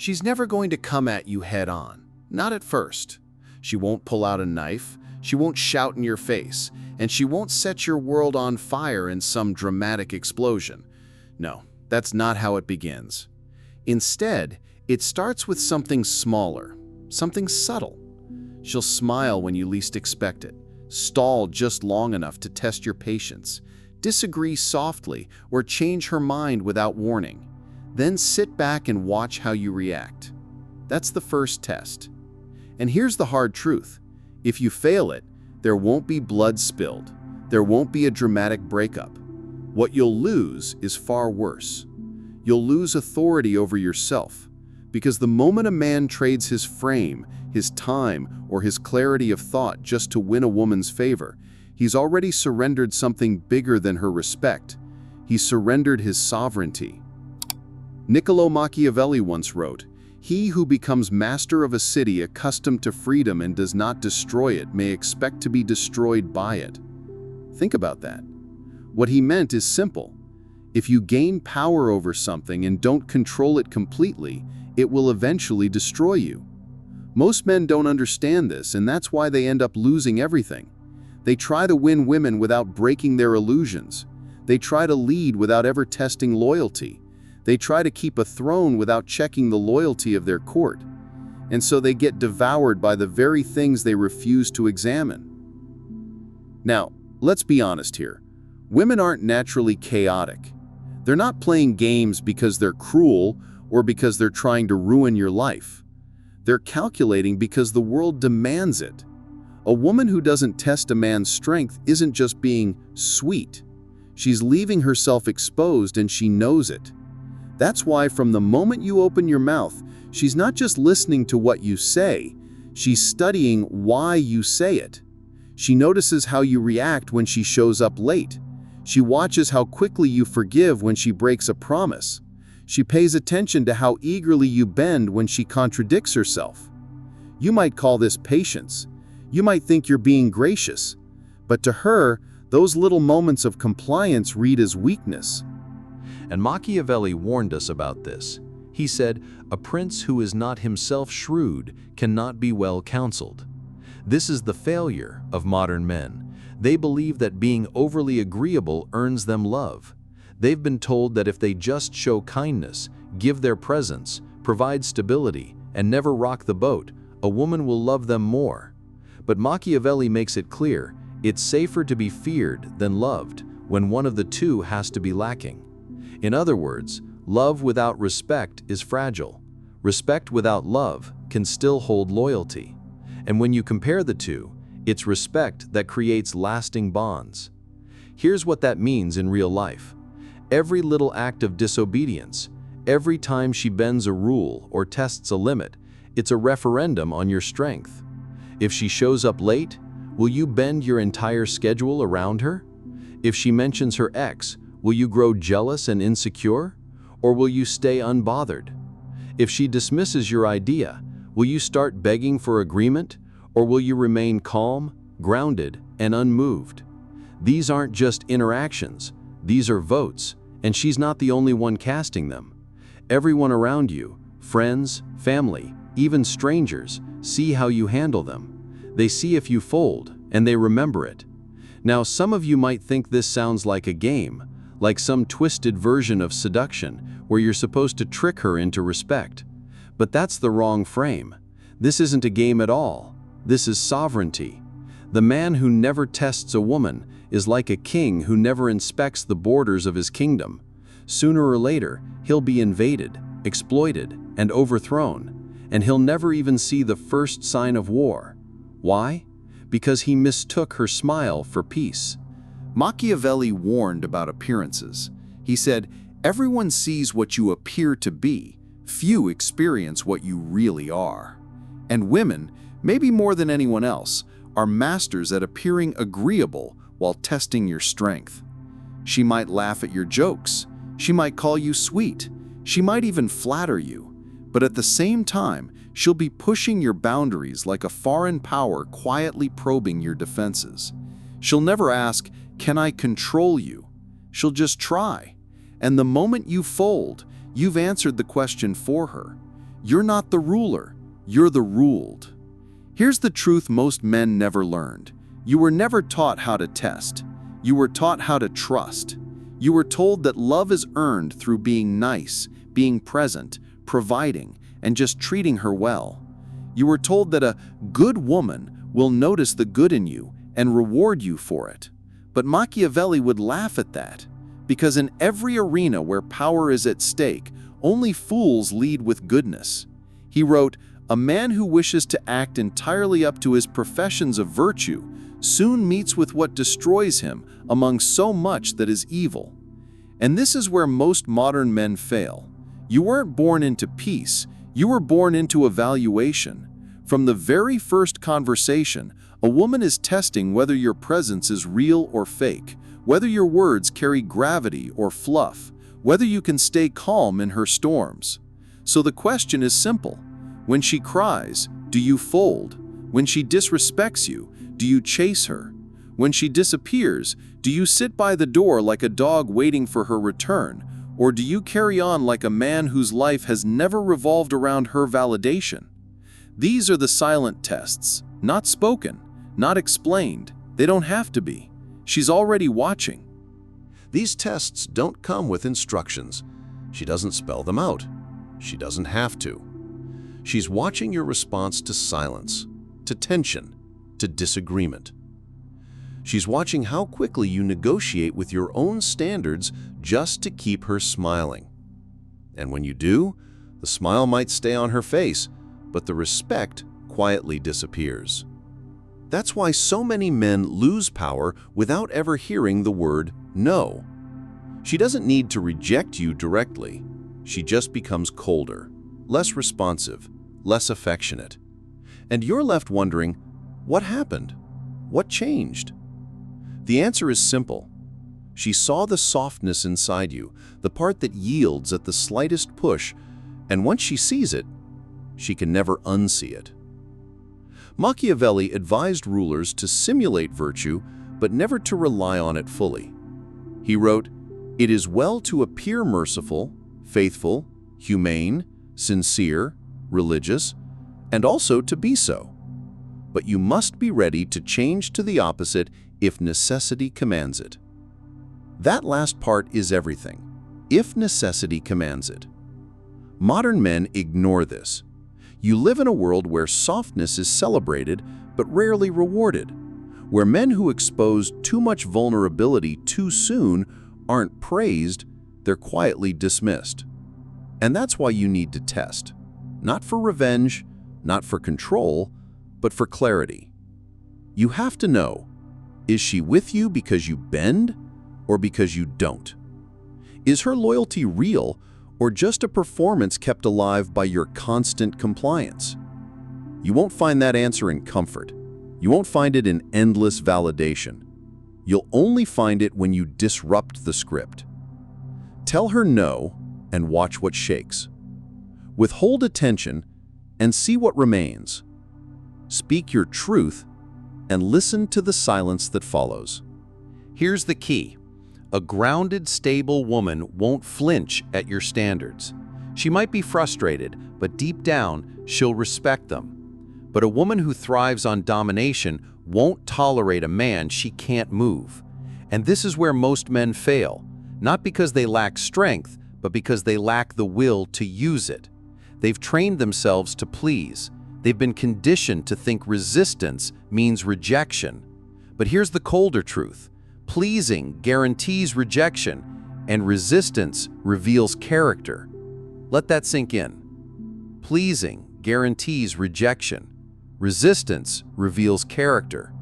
She's never going to come at you head on. Not at first. She won't pull out a knife, she won't shout in your face, and she won't set your world on fire in some dramatic explosion. No, that's not how it begins. Instead, it starts with something smaller, something subtle. She'll smile when you least expect it, stall just long enough to test your patience, disagree softly, or change her mind without warning. Then sit back and watch how you react. That's the first test. And here's the hard truth. If you fail it, there won't be blood spilled. There won't be a dramatic breakup. What you'll lose is far worse. You'll lose authority over yourself. Because the moment a man trades his frame, his time, or his clarity of thought just to win a woman's favor, he's already surrendered something bigger than her respect. He's surrendered his sovereignty. Niccolo Machiavelli once wrote, "He who becomes master of a city accustomed to freedom and does not destroy it may expect to be destroyed by it." Think about that. What he meant is simple. If you gain power over something and don't control it completely, it will eventually destroy you. Most men don't understand this, and that's why they end up losing everything. They try to win women without breaking their illusions. They try to lead without ever testing loyalty. They try to keep a throne without checking the loyalty of their court. And so they get devoured by the very things they refuse to examine. Now, let's be honest here. Women aren't naturally chaotic. They're not playing games because they're cruel or because they're trying to ruin your life. They're calculating because the world demands it. A woman who doesn't test a man's strength isn't just being sweet. She's leaving herself exposed, and she knows it. That's why from the moment you open your mouth, she's not just listening to what you say, she's studying why you say it. She notices how you react when she shows up late. She watches how quickly you forgive when she breaks a promise. She pays attention to how eagerly you bend when she contradicts herself. You might call this patience. You might think you're being gracious. But to her, those little moments of compliance read as weakness. And Machiavelli warned us about this. He said, "A prince who is not himself shrewd cannot be well counseled." This is the failure of modern men. They believe that being overly agreeable earns them love. They've been told that if they just show kindness, give their presence, provide stability, and never rock the boat, a woman will love them more. But Machiavelli makes it clear, it's safer to be feared than loved when one of the two has to be lacking. In other words, love without respect is fragile. Respect without love can still hold loyalty. And when you compare the two, it's respect that creates lasting bonds. Here's what that means in real life. Every little act of disobedience, every time she bends a rule or tests a limit, it's a referendum on your strength. If she shows up late, will you bend your entire schedule around her? If she mentions her ex, will you grow jealous and insecure? Or will you stay unbothered? If she dismisses your idea, will you start begging for agreement? Or will you remain calm, grounded, and unmoved? These aren't just interactions, these are votes, and she's not the only one casting them. Everyone around you, friends, family, even strangers, see how you handle them. They see if you fold, and they remember it. Now, some of you might think this sounds like a game, like some twisted version of seduction, where you're supposed to trick her into respect. But that's the wrong frame. This isn't a game at all. This is sovereignty. The man who never tests a woman is like a king who never inspects the borders of his kingdom. Sooner or later, he'll be invaded, exploited, and overthrown, and he'll never even see the first sign of war. Why? Because he mistook her smile for peace. Machiavelli warned about appearances. He said, "Everyone sees what you appear to be. Few experience what you really are." And women, maybe more than anyone else, are masters at appearing agreeable while testing your strength. She might laugh at your jokes. She might call you sweet. She might even flatter you. But at the same time, she'll be pushing your boundaries like a foreign power quietly probing your defenses. She'll never ask, "Can I control you?" She'll just try. And the moment you fold, you've answered the question for her. You're not the ruler, you're the ruled. Here's the truth most men never learned. You were never taught how to test. You were taught how to trust. You were told that love is earned through being nice, being present, providing, and just treating her well. You were told that a good woman will notice the good in you and reward you for it. But Machiavelli would laugh at that, because in every arena where power is at stake, only fools lead with goodness. He wrote, "A man who wishes to act entirely up to his professions of virtue soon meets with what destroys him among so much that is evil." And this is where most modern men fail. You weren't born into peace, you were born into evaluation. From the very first conversation, a woman is testing whether your presence is real or fake, whether your words carry gravity or fluff, whether you can stay calm in her storms. So the question is simple. When she cries, do you fold? When she disrespects you, do you chase her? When she disappears, do you sit by the door like a dog waiting for her return? Or do you carry on like a man whose life has never revolved around her validation? These are the silent tests, not spoken, not explained. They don't have to be. She's already watching. These tests don't come with instructions. She doesn't spell them out. She doesn't have to. She's watching your response to silence, to tension, to disagreement. She's watching how quickly you negotiate with your own standards just to keep her smiling. And when you do, the smile might stay on her face, but the respect quietly disappears. That's why so many men lose power without ever hearing the word no. She doesn't need to reject you directly. She just becomes colder, less responsive, less affectionate. And you're left wondering, what happened? What changed? The answer is simple. She saw the softness inside you, the part that yields at the slightest push, and once she sees it, she can never unsee it. Machiavelli advised rulers to simulate virtue, but never to rely on it fully. He wrote, "It is well to appear merciful, faithful, humane, sincere, religious, and also to be so. But you must be ready to change to the opposite if necessity commands it." That last part is everything. If necessity commands it. Modern men ignore this. You live in a world where softness is celebrated but rarely rewarded, where men who expose too much vulnerability too soon aren't praised, they're quietly dismissed. And that's why you need to test. Not for revenge, not for control, but for clarity. You have to know, is she with you because you bend or because you don't? Is her loyalty real or just a performance kept alive by your constant compliance? You won't find that answer in comfort. You won't find it in endless validation. You'll only find it when you disrupt the script. Tell her no and watch what shakes. Withhold attention and see what remains. Speak your truth and listen to the silence that follows. Here's the key. A grounded, stable woman won't flinch at your standards. She might be frustrated, but deep down, she'll respect them. But a woman who thrives on domination won't tolerate a man she can't move. And this is where most men fail, not because they lack strength, but because they lack the will to use it. They've trained themselves to please. They've been conditioned to think resistance means rejection. But here's the colder truth. Pleasing guarantees rejection, and resistance reveals character. Let that sink in. Pleasing guarantees rejection. Resistance reveals character.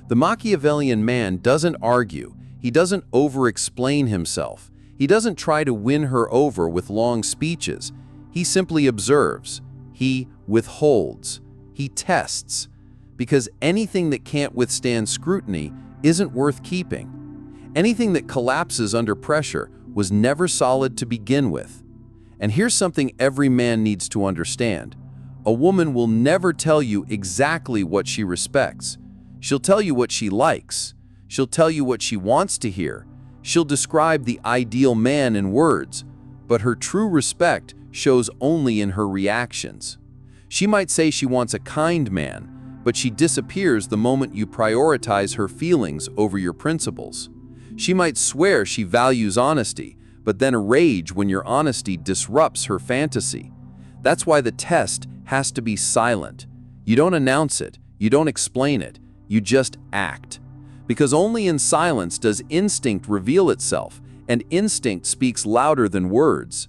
The Machiavellian man doesn't argue. He doesn't over-explain himself. He doesn't try to win her over with long speeches. He simply observes. He withholds. He tests. Because anything that can't withstand scrutiny isn't worth keeping. Anything that collapses under pressure was never solid to begin with. And here's something every man needs to understand. A woman will never tell you exactly what she respects. She'll tell you what she likes. She'll tell you what she wants to hear. She'll describe the ideal man in words. But her true respect shows only in her reactions. She might say she wants a kind man, but she disappears the moment you prioritize her feelings over your principles. She might swear she values honesty, but then rage when your honesty disrupts her fantasy. That's why the test has to be silent. You don't announce it, you don't explain it, you just act. Because only in silence does instinct reveal itself, and instinct speaks louder than words.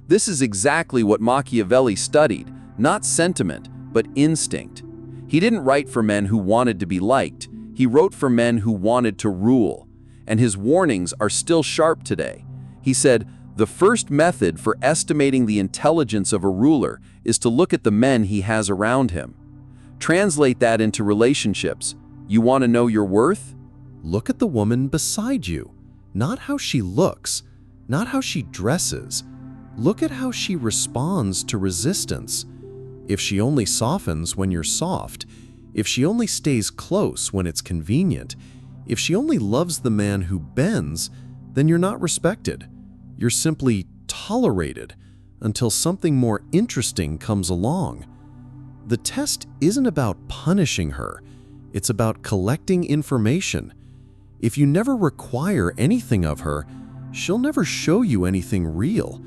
This is exactly what Machiavelli studied, not sentiment, but instinct. He didn't write for men who wanted to be liked, he wrote for men who wanted to rule. And his warnings are still sharp today. He said, "The first method for estimating the intelligence of a ruler is to look at the men he has around him." Translate that into relationships. You want to know your worth? Look at the woman beside you, not how she looks, not how she dresses. Look at how she responds to resistance. If she only softens when you're soft, if she only stays close when it's convenient, if she only loves the man who bends, then you're not respected. You're simply tolerated until something more interesting comes along. The test isn't about punishing her, it's about collecting information. If you never require anything of her, she'll never show you anything real.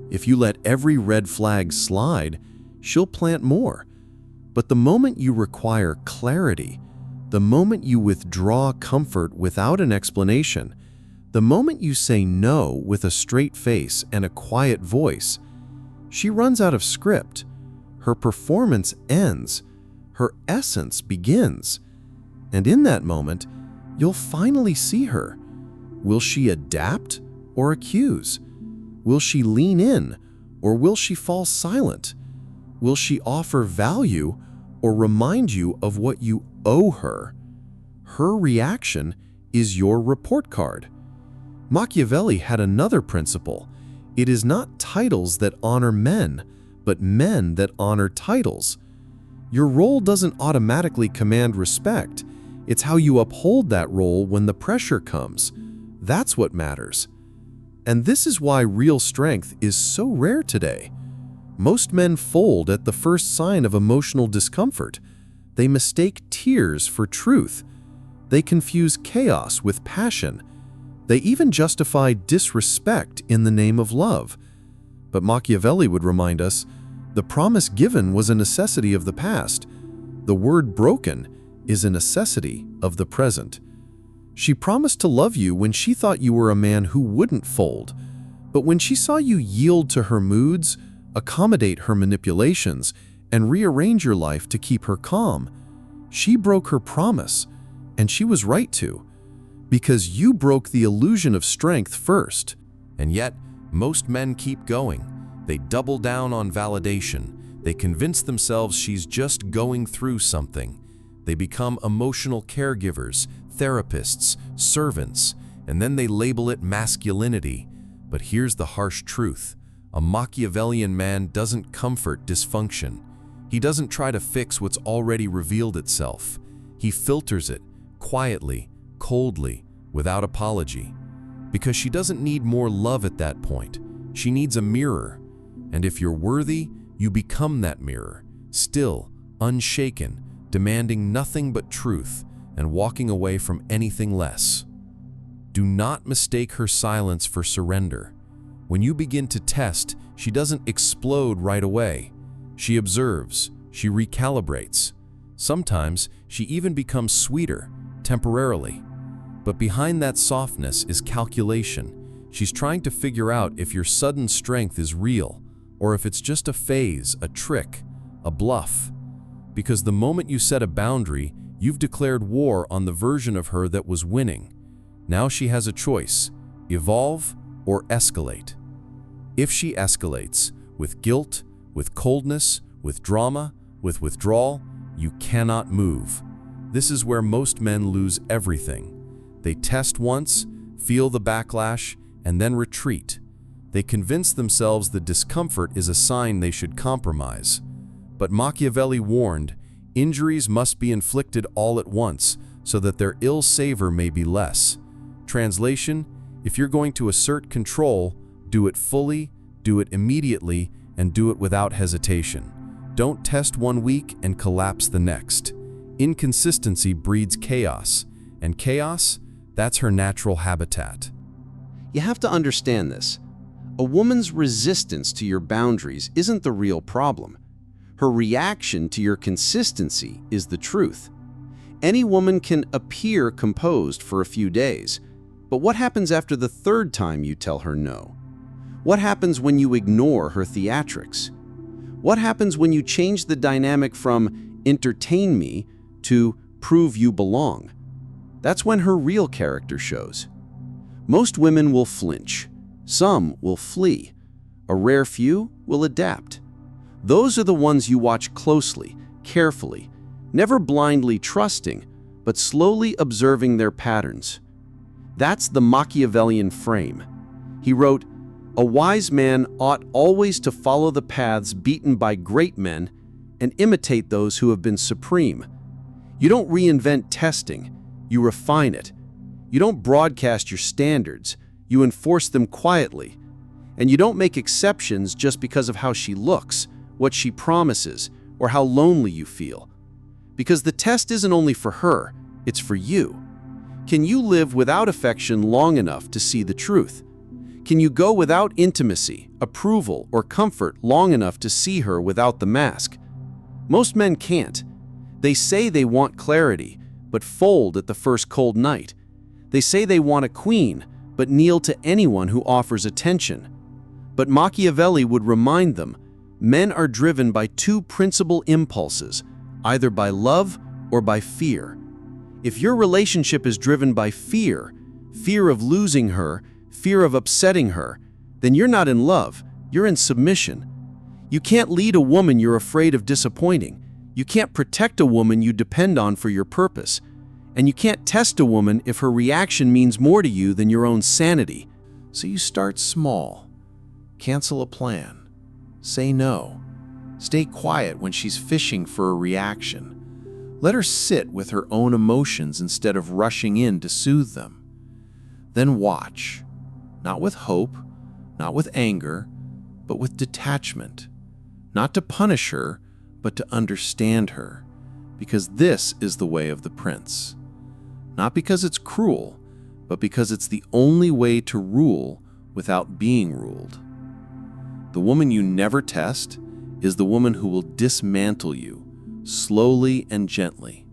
If you let every red flag slide, she'll plant more. But the moment you require clarity, the moment you withdraw comfort without an explanation, the moment you say no with a straight face and a quiet voice, she runs out of script. Her performance ends. Her essence begins. And in that moment, you'll finally see her. Will she adapt or accuse? Will she lean in or will she fall silent? Will she offer value or remind you of what you owe her? Her reaction is your report card. Machiavelli had another principle. It is not titles that honor men, but men that honor titles. Your role doesn't automatically command respect. It's how you uphold that role when the pressure comes. That's what matters. And this is why real strength is so rare today. Most men fold at the first sign of emotional discomfort. They mistake tears for truth. They confuse chaos with passion. They even justify disrespect in the name of love. But Machiavelli would remind us, the promise given was a necessity of the past. The word broken is a necessity of the present. She promised to love you when she thought you were a man who wouldn't fold. But when she saw you yield to her moods, accommodate her manipulations, and rearrange your life to keep her calm, she broke her promise, and she was right to. Because you broke the illusion of strength first. And yet, most men keep going. They double down on validation. They convince themselves she's just going through something. They become emotional caregivers, therapists, servants, and then they label it masculinity. But here's the harsh truth. A Machiavellian man doesn't comfort dysfunction. He doesn't try to fix what's already revealed itself. He filters it, quietly, coldly, without apology. Because she doesn't need more love at that point. She needs a mirror. And if you're worthy, you become that mirror, still, unshaken, demanding nothing but truth and walking away from anything less. Do not mistake her silence for surrender. When you begin to test, she doesn't explode right away. She observes, she recalibrates. Sometimes she even becomes sweeter, temporarily. But behind that softness is calculation. She's trying to figure out if your sudden strength is real, or if it's just a phase, a trick, a bluff. Because the moment you set a boundary, you've declared war on the version of her that was winning. Now she has a choice: evolve or escalate. If she escalates, with guilt, with coldness, with drama, with withdrawal, you cannot move. This is where most men lose everything. They test once, feel the backlash, and then retreat. They convince themselves the discomfort is a sign they should compromise. But Machiavelli warned, injuries must be inflicted all at once so that their ill savor may be less. Translation: if you're going to assert control, do it fully, do it immediately, and do it without hesitation. Don't test one week and collapse the next. Inconsistency breeds chaos, and chaos, that's her natural habitat. You have to understand this. A woman's resistance to your boundaries isn't the real problem. Her reaction to your consistency is the truth. Any woman can appear composed for a few days, but what happens after the third time you tell her no? What happens when you ignore her theatrics? What happens when you change the dynamic from entertain me to prove you belong? That's when her real character shows. Most women will flinch. Some will flee. A rare few will adapt. Those are the ones you watch closely, carefully, never blindly trusting, but slowly observing their patterns. That's the Machiavellian frame. He wrote, "A wise man ought always to follow the paths beaten by great men and imitate those who have been supreme." You don't reinvent testing, you refine it. You don't broadcast your standards, you enforce them quietly. And you don't make exceptions just because of how she looks, what she promises, or how lonely you feel. Because the test isn't only for her, it's for you. Can you live without affection long enough to see the truth? Can you go without intimacy, approval, or comfort long enough to see her without the mask? Most men can't. They say they want clarity, but fold at the first cold night. They say they want a queen, but kneel to anyone who offers attention. But Machiavelli would remind them, men are driven by two principal impulses, either by love or by fear. If your relationship is driven by fear, fear of losing her, fear of upsetting her, then you're not in love, you're in submission. You can't lead a woman you're afraid of disappointing. You can't protect a woman you depend on for your purpose. And you can't test a woman if her reaction means more to you than your own sanity. So you start small. Cancel a plan. Say no. Stay quiet when she's fishing for a reaction. Let her sit with her own emotions instead of rushing in to soothe them. Then watch. Not with hope, not with anger, but with detachment. Not to punish her, but to understand her. Because this is the way of the prince. Not because it's cruel, but because it's the only way to rule without being ruled. The woman you never test is the woman who will dismantle you, slowly and gently.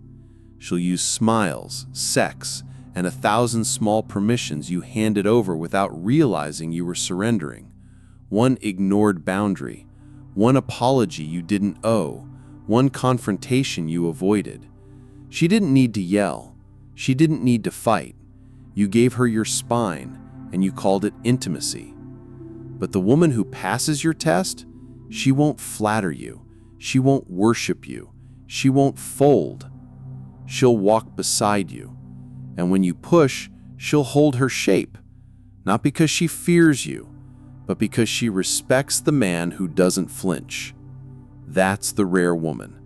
She'll use smiles, sex, and 1,000 small permissions you handed over without realizing you were surrendering. One ignored boundary, one apology you didn't owe, one confrontation you avoided. She didn't need to yell. She didn't need to fight. You gave her your spine, and you called it intimacy. But the woman who passes your test, she won't flatter you. She won't worship you. She won't fold. She'll walk beside you. And when you push, she'll hold her shape. Not because she fears you, but because she respects the man who doesn't flinch. That's the rare woman,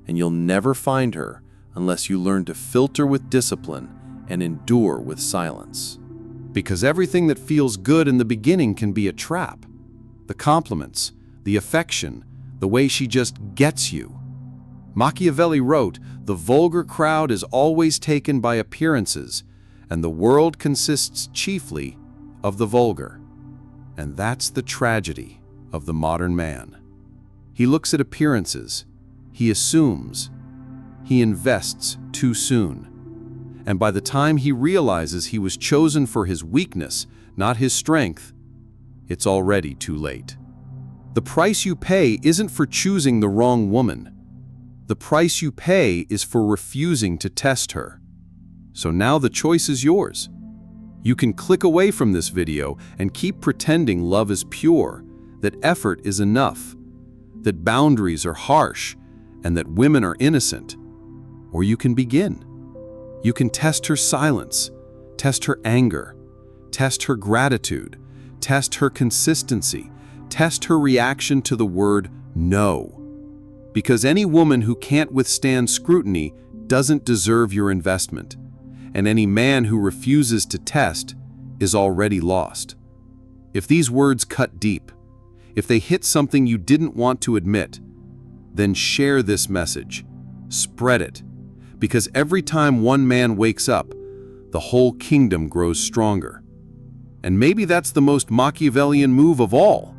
and you'll never find her unless you learn to filter with discipline and endure with silence. Because everything that feels good in the beginning can be a trap. The compliments, the affection, the way she just gets you. Machiavelli wrote, "The vulgar crowd is always taken by appearances, and the world consists chiefly of the vulgar." And that's the tragedy of the modern man. He looks at appearances, he assumes, he invests too soon. And by the time he realizes he was chosen for his weakness, not his strength, it's already too late. The price you pay isn't for choosing the wrong woman. The price you pay is for refusing to test her. So now the choice is yours. You can click away from this video and keep pretending love is pure, that effort is enough, that boundaries are harsh, and that women are innocent. Or you can begin. You can test her silence, test her anger, test her gratitude, test her consistency, test her reaction to the word no. Because any woman who can't withstand scrutiny doesn't deserve your investment, and any man who refuses to test is already lost. If these words cut deep, if they hit something you didn't want to admit, then share this message. Spread it. Because every time one man wakes up, the whole kingdom grows stronger. And maybe that's the most Machiavellian move of all,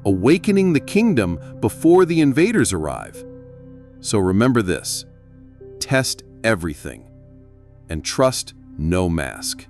awakening the kingdom before the invaders arrive. So remember this: test everything and trust no mask.